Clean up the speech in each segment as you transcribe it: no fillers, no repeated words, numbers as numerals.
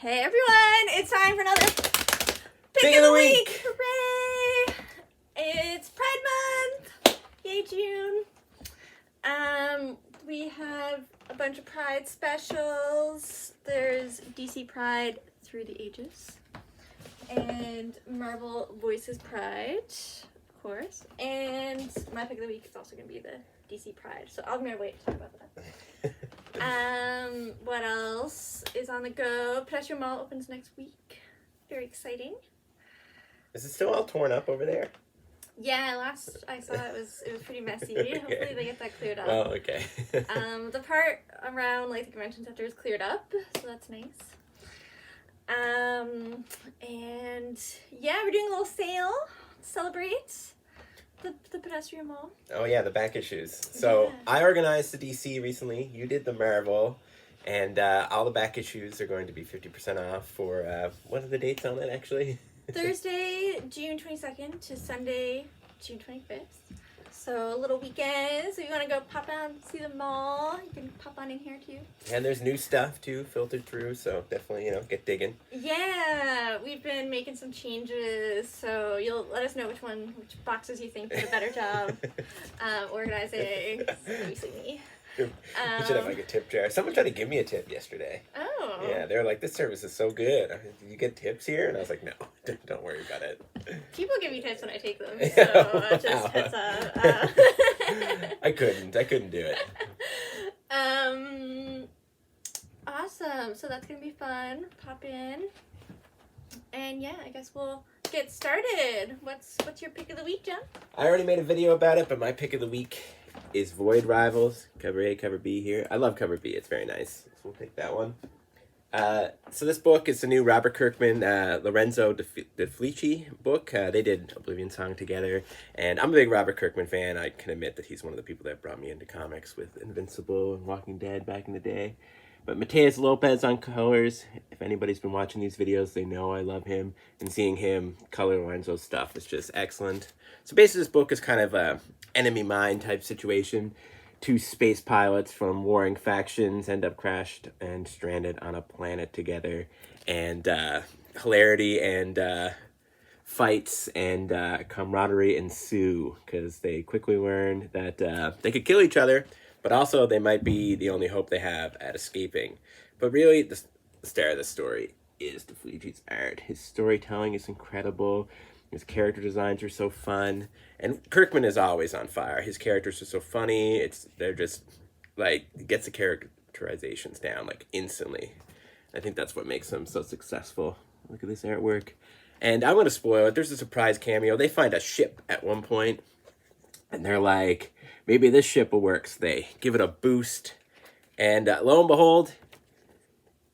Hey everyone, it's time for another Pick of the Week! Hooray! It's Pride Month! Yay, June! We have a bunch of Pride specials. There's DC Pride Through the Ages and Marvel Voices Pride, of course. And my Pick of the Week is also going to be the DC Pride. So I'm going to wait to talk about that. What else is on the go? Pedestrian Mall opens next week. Very exciting. Is it still all torn up over there? Yeah, last I saw it was pretty messy. Okay. Hopefully they get that cleared up. Oh, okay. The part around like the convention center is cleared up, so that's nice. And yeah, we're doing a little sale to celebrate the pedestrian mall. Oh yeah, the back issues. So Yeah. I organized the DC recently. You did the Marvel, and all the back issues are going to be 50% off for what are the dates on it actually? Thursday, June 22nd to Sunday, June 25th. So a little weekend. So you want to go pop out and see the mall, you can pop on in here too. And there's new stuff too filtered through, so definitely get digging. Yeah, we've been making some changes, so you'll let us know which boxes you think did a better job organizing. Obviously me. We should have like a tip jar. Someone tried to give me a tip yesterday. Oh. Yeah, they were like, "This service is so good. Do you get tips here?" And I was like, "No, don't worry about it." People give me tips when I take them, Yeah, so wow. just heads up. I couldn't do it. Awesome. So that's gonna be fun. Pop in, and yeah, I guess we'll get started. What's your pick of the week, Jen? I already made a video about it, but my pick of the week is Void Rivals, cover A, cover B here. I love cover B, it's very nice. So we'll take that one. So this book is the new Robert Kirkman, Lorenzo De Felici book. They did Oblivion Song together, and I'm a big Robert Kirkman fan. I can admit that he's one of the people that brought me into comics with Invincible and Walking Dead back in the day. But Mateus Lopez on colors, if anybody's been watching these videos, they know I love him. And seeing him color Lorenzo's stuff is just excellent. So basically this book is kind of a enemy mine type situation. Two space pilots from warring factions end up crashed and stranded on a planet together. And hilarity and fights and camaraderie ensue because they quickly learn that they could kill each other, but also they might be the only hope they have at escaping. But really, the star of the story is De Felici's art. His storytelling is incredible. His character designs are so fun. And Kirkman is always on fire. His characters are so funny. They're just, like, he gets the characterizations down, like, instantly. I think that's what makes him so successful. Look at this artwork. And I'm going to spoil it. There's a surprise cameo. They find a ship at one point, and they're like, maybe this ship will work. So they give it a boost. And lo and behold,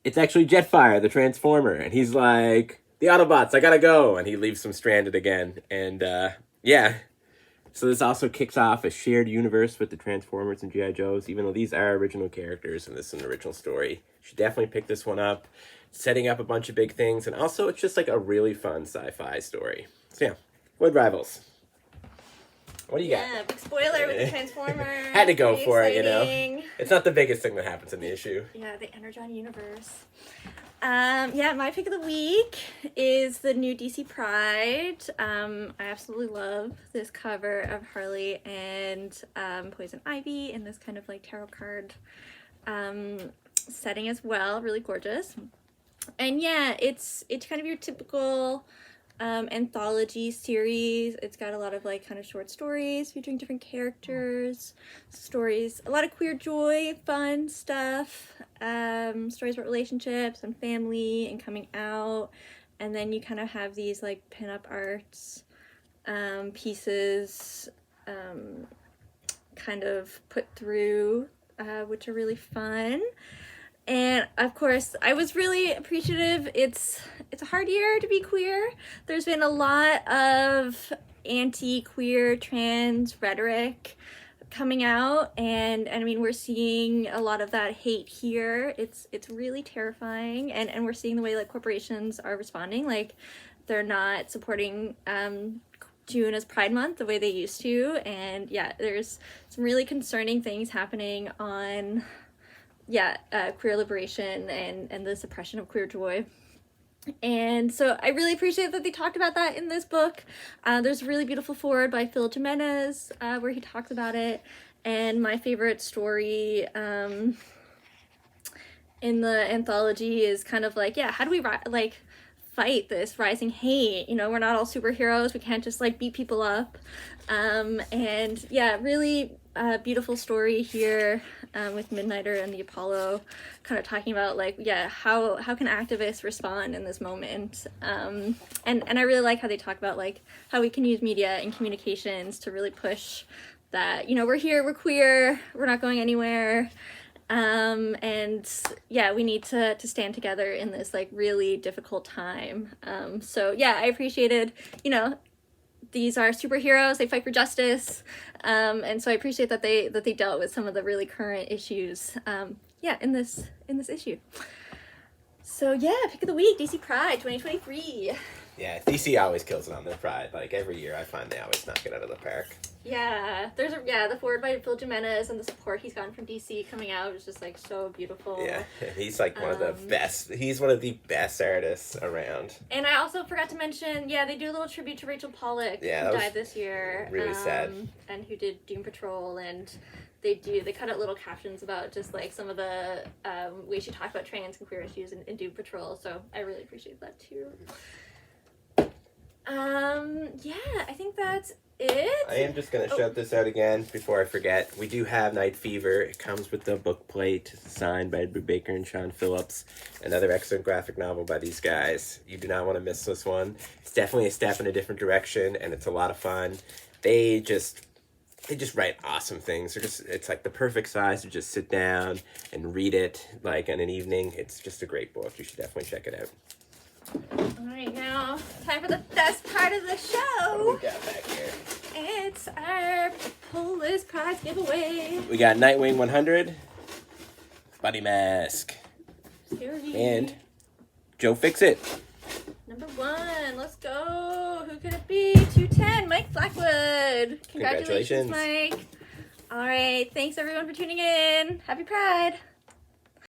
it's actually Jetfire, the Transformer. And he's like, the Autobots, I gotta go. And he leaves them stranded again. And yeah. So this also kicks off a shared universe with the Transformers and G.I. Joes, even though these are original characters and this is an original story. You should definitely pick this one up. Setting up a bunch of big things. And also, it's just like a really fun sci-fi story. So yeah, Void Rivals. What do you got? Yeah, big spoiler with the Transformers. Had to go Pretty for exciting. it, It's not the biggest thing that happens in the issue. Yeah, the Energon universe. Yeah, my pick of the week is the new DC Pride. I absolutely love this cover of Harley and Poison Ivy in this kind of like tarot card setting as well. Really gorgeous. And yeah, it's kind of your typical anthology series. It's got a lot of like kind of short stories featuring different characters, stories, a lot of queer joy, fun stuff, stories about relationships and family and coming out. And then you kind of have these like pinup arts pieces kind of put through, which are really fun. And of course, I was really appreciative. It's a hard year to be queer. There's been a lot of anti-queer trans rhetoric coming out, and I mean, we're seeing a lot of that hate here. It's really terrifying, and we're seeing the way like corporations are responding. Like, they're not supporting June as Pride Month the way they used to, and yeah, there's some really concerning things happening on queer liberation and the suppression of queer joy. And so I really appreciate that they talked about that in this book. There's a really beautiful foreword by Phil Jimenez where he talks about it. And my favorite story in the anthology is kind of like, how do we fight this rising hate? We're not all superheroes. We can't just beat people up. Really beautiful story here with Midnighter and the Apollo, kind of talking about how can activists respond in this moment. And I really like how they talk about how we can use media and communications to really push that, we're here, we're queer, we're not going anywhere. We need to stand together in this really difficult time. I appreciated, these are superheroes, they fight for justice. And so I appreciate that they dealt with some of the really current issues, in this issue. So pick of the week, DC Pride 2023. Yeah, DC always kills it on their Pride. Every year I find they always knock it out of the park. Yeah, there's the forward by Phil Jimenez and the support he's gotten from DC coming out is just so beautiful. Yeah, he's one of the best. He's one of the best artists around. And I also forgot to mention, they do a little tribute to Rachel Pollack, who died this year. Really sad. And who did Doom Patrol, and they cut out little captions about just some of the ways she talked about trans and queer issues in Doom Patrol. So I really appreciate that too. I think that's it. I am just going to shout this out again before I forget. We do have Night Fever. It comes with the book plate signed by Edward Baker and Sean Phillips. Another excellent graphic novel by these guys. You do not want to miss this one. It's definitely a step in a different direction, and it's a lot of fun. They just write awesome things. It's the perfect size to just sit down and read it in an evening. It's just a great book. You should definitely check it out. All right, now time for the best part of the show. What do we got back here? It's our Pull This Prize giveaway. We got Nightwing 100, Buddy Mask, and Joe Fixit. Number 1, let's go. Who could it be? 210, Mike Blackwood. Congratulations, Mike. All right, thanks everyone for tuning in. Happy Pride.